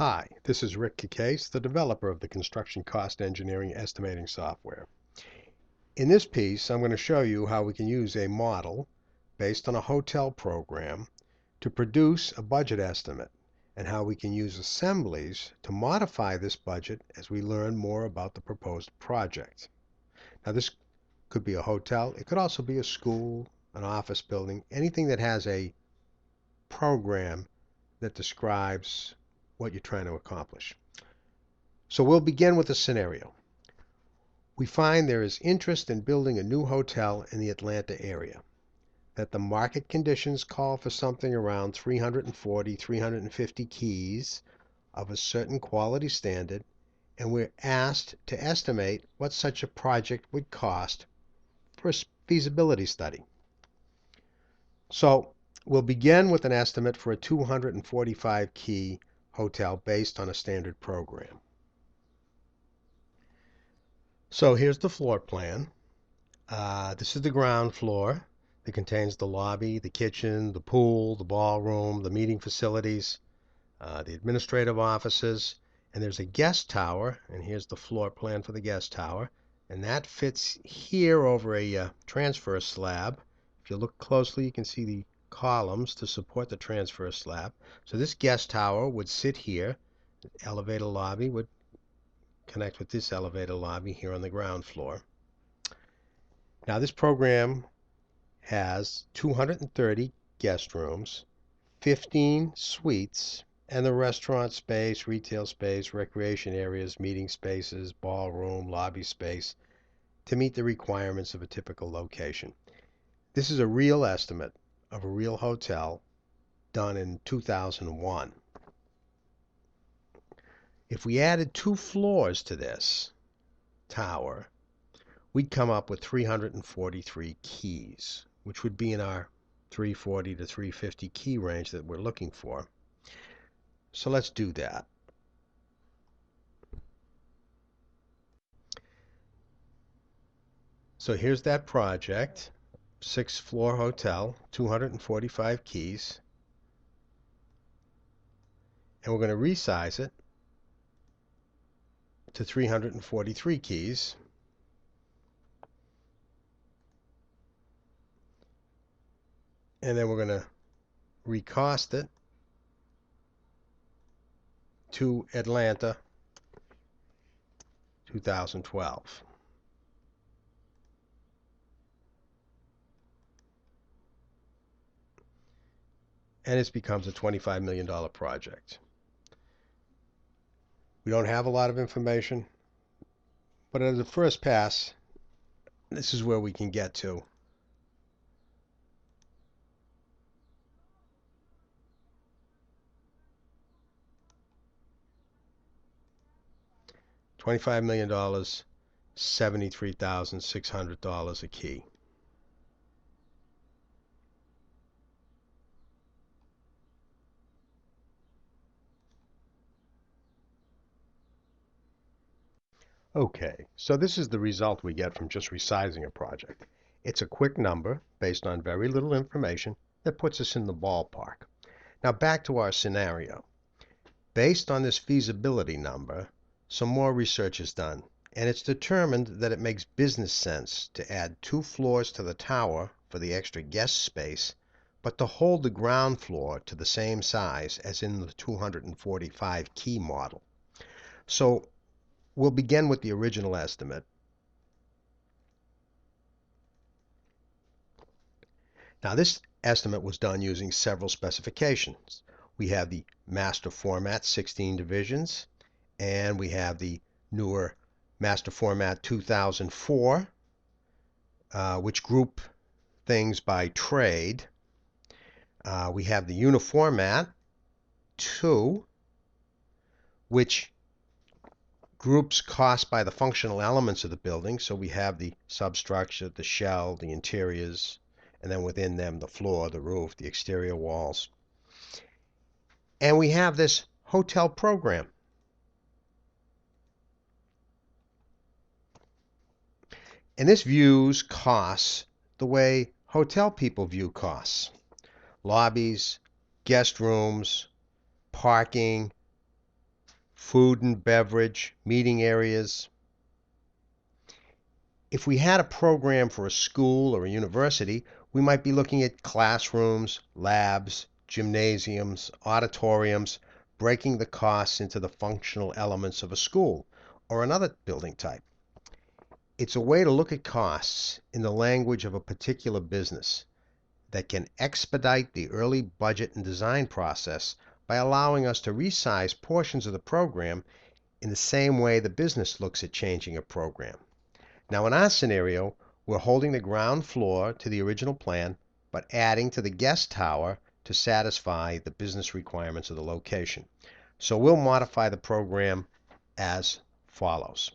Hi, this is Rick Case, the developer of the construction cost engineering estimating software. In this piece, I'm going to show you how we can use a model based on a hotel program to produce a budget estimate and how we can use assemblies to modify this budget as we learn more about the proposed project. Now, this could be a hotel. It could also be a school, an office building, anything that has a program that describes what you're trying to accomplish. So we'll begin with a scenario. We find there is interest in building a new hotel in the Atlanta area, that the market conditions call for something around 340, 350 keys of a certain quality standard, and we're asked to estimate what such a project would cost for a feasibility study. So we'll begin with an estimate for a 245 key hotel based on a standard program. So here's the floor plan. This is the ground floor. It contains the lobby, the kitchen, the pool, the ballroom, the meeting facilities, the administrative offices, and there's a guest tower, and here's the floor plan for the guest tower, and that fits here over a transfer slab. If you look closely, you can see the columns to support the transfer slab. So this guest tower would sit here. The elevator lobby would connect with this elevator lobby here on the ground floor. Now this program has 230 guest rooms, 15 suites, and the restaurant space, retail space, recreation areas, meeting spaces, ballroom, lobby space to meet the requirements of a typical location. This is a real estimate of a real hotel done in 2001. If we added 2 floors to this tower, we'd come up with 343 keys, which would be in our 340 to 350 key range that we're looking for. So let's do that. So here's that project, 6-floor hotel, 245 keys. And we're going to resize it to 343 keys. And then we're going to recost it to Atlanta 2012. And it becomes a $25 million project. We don't have a lot of information, but as a first pass, this is where we can get to. $25 million, $73,600 a key. Okay, so this is the result we get from just resizing a project. It's a quick number based on very little information that puts us in the ballpark. Now back to our scenario. Based on this feasibility number, some more research is done, and it's determined that it makes business sense to add 2 floors to the tower for the extra guest space, but to hold the ground floor to the same size as in the 245 key model. So we'll begin with the original estimate. Now this estimate was done using several specifications. We have the master format 16 divisions, and we have the newer master format 2004, which group things by trade. We have the uniformat 2, which groups cost by the functional elements of the building. So we have the substructure, the shell, the interiors, and then within them the floor, the roof, the exterior walls. And we have this hotel program. And this views costs the way hotel people view costs. Lobbies, guest rooms, parking, food and beverage, meeting areas. If we had a program for a school or a university, we might be looking at classrooms, labs, gymnasiums, auditoriums, breaking the costs into the functional elements of a school or another building type. It's a way to look at costs in the language of a particular business that can expedite the early budget and design process by allowing us to resize portions of the program in the same way the business looks at changing a program. Now, in our scenario, we're holding the ground floor to the original plan, but adding to the guest tower to satisfy the business requirements of the location. So we'll modify the program as follows.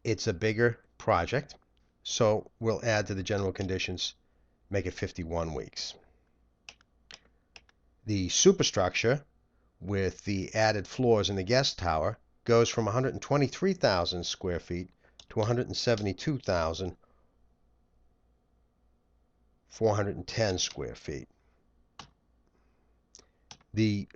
It's a bigger project, so we'll add to the general conditions, make it 51 weeks. The superstructure with the added floors in the guest tower goes from 123,000 square feet to 172,410 square feet. The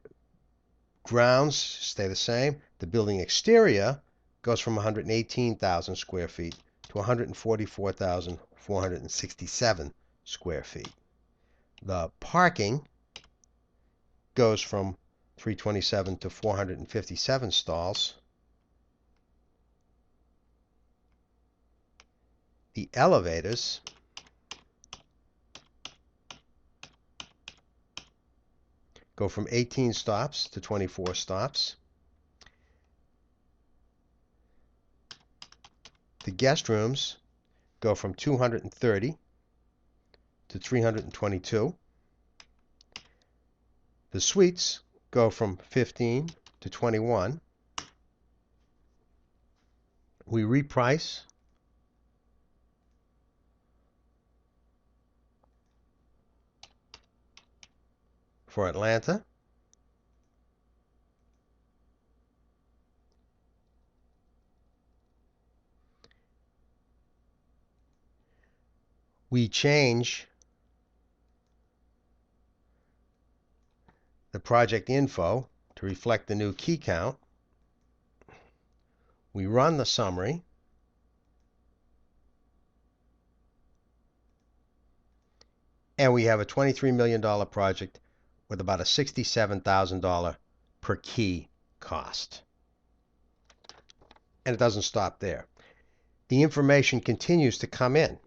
grounds stay the same. The building exterior goes from 118,000 square feet to 144,467 square feet. The parking goes from 327 to 457 stalls. The elevators go from 18 stops to 24 stops. The guest rooms go from 230 to 322. The suites go from 15 to 21. We reprice for Atlanta. We change the project info to reflect the new key count. We run the summary. And we have a $23 million project with about a $67,000 per key cost. And it doesn't stop there. The information continues to come in.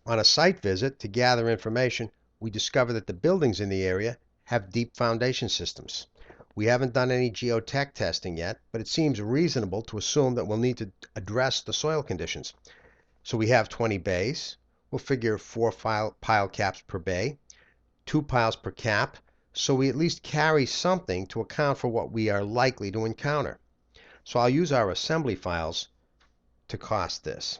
On a site visit to gather information, we discover that the buildings in the area have deep foundation systems. We haven't done any geotech testing yet, but it seems reasonable to assume that we'll need to address the soil conditions. So we have 20 bays. We'll figure 4 pile caps per bay, 2 piles per cap, so we at least carry something to account for what we are likely to encounter. So I'll use our assembly files to cost this.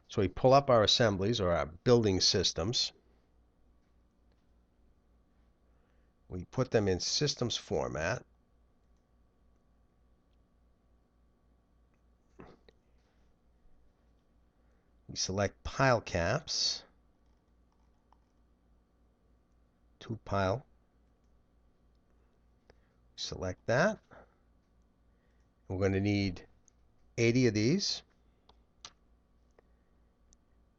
So we pull up our assemblies or our building systems. We put them in systems format. We select pile caps. 2 pile. Select that. We're going to need 80 of these.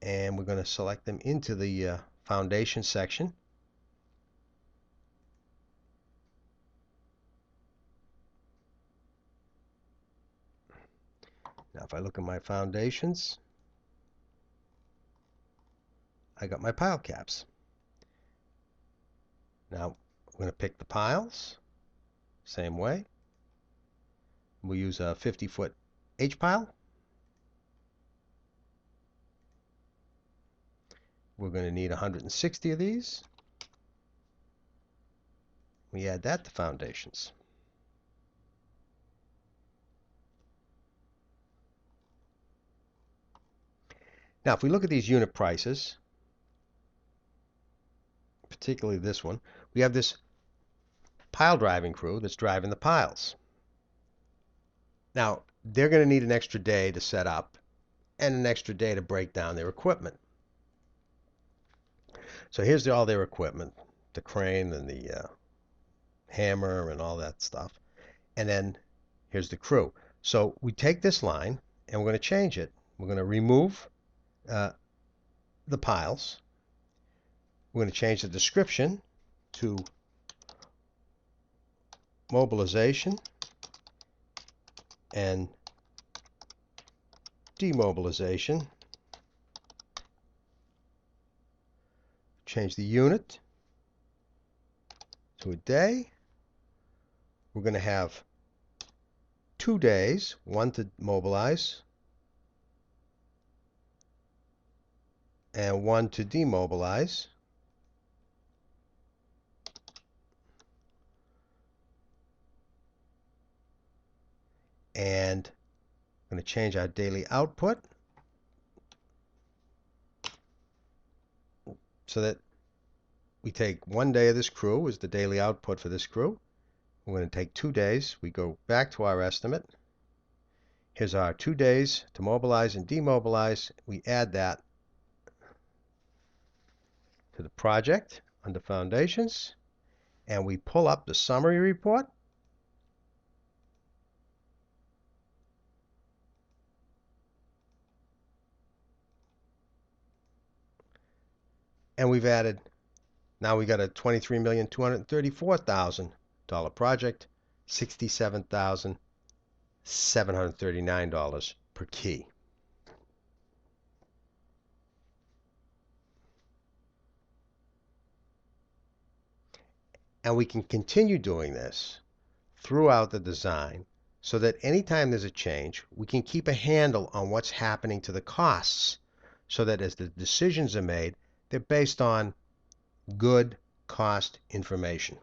And we're going to select them into the foundation section. Now if I look at my foundations, I got my pile caps. Now I'm going to pick the piles, same way. We'll use a 50-foot H-pile. We're going to need 160 of these. We add that to foundations. Now, if we look at these unit prices, particularly this one, we have this pile driving crew that's driving the piles. Now, they're going to need an extra day to set up and an extra day to break down their equipment. So here's all their equipment, the crane and the hammer and all that stuff. And then here's the crew. So we take this line and we're going to change it. We're going to remove the piles. We're going to change the description to mobilization and demobilization. Change the unit to a day. We're going to have 2 days, one to mobilize and one to demobilize. And I'm going to change our daily output so that we take 1 day of this crew as the daily output for this crew. We're going to take 2 days. We go back to our estimate. Here's our 2 days to mobilize and demobilize. We add that to the project under foundations, and we pull up the summary report. And we've added, now we got a $23,234,000 project, $67,739 per key. And we can continue doing this throughout the design so that anytime there's a change, we can keep a handle on what's happening to the costs so that as the decisions are made, they're based on good cost information.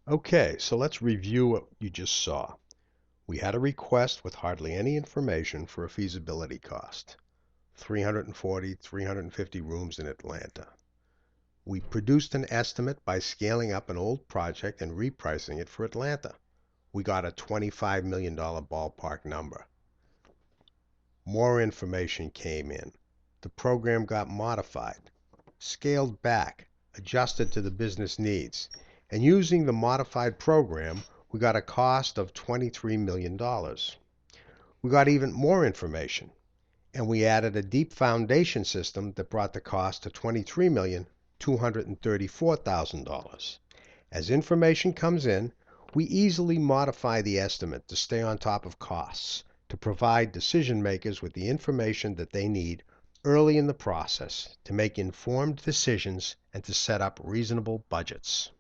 Okay, so let's review what you just saw. We had a request with hardly any information for a feasibility cost. 340, 350 rooms in Atlanta. We produced an estimate by scaling up an old project and repricing it for Atlanta. We got a $25 million ballpark number. More information came in. The program got modified, scaled back, adjusted to the business needs. And using the modified program, we got a cost of $23 million. We got even more information, and we added a deep foundation system that brought the cost to $23,234,000. As information comes in, we easily modify the estimate to stay on top of costs, to provide decision makers with the information that they need early in the process to make informed decisions and to set up reasonable budgets.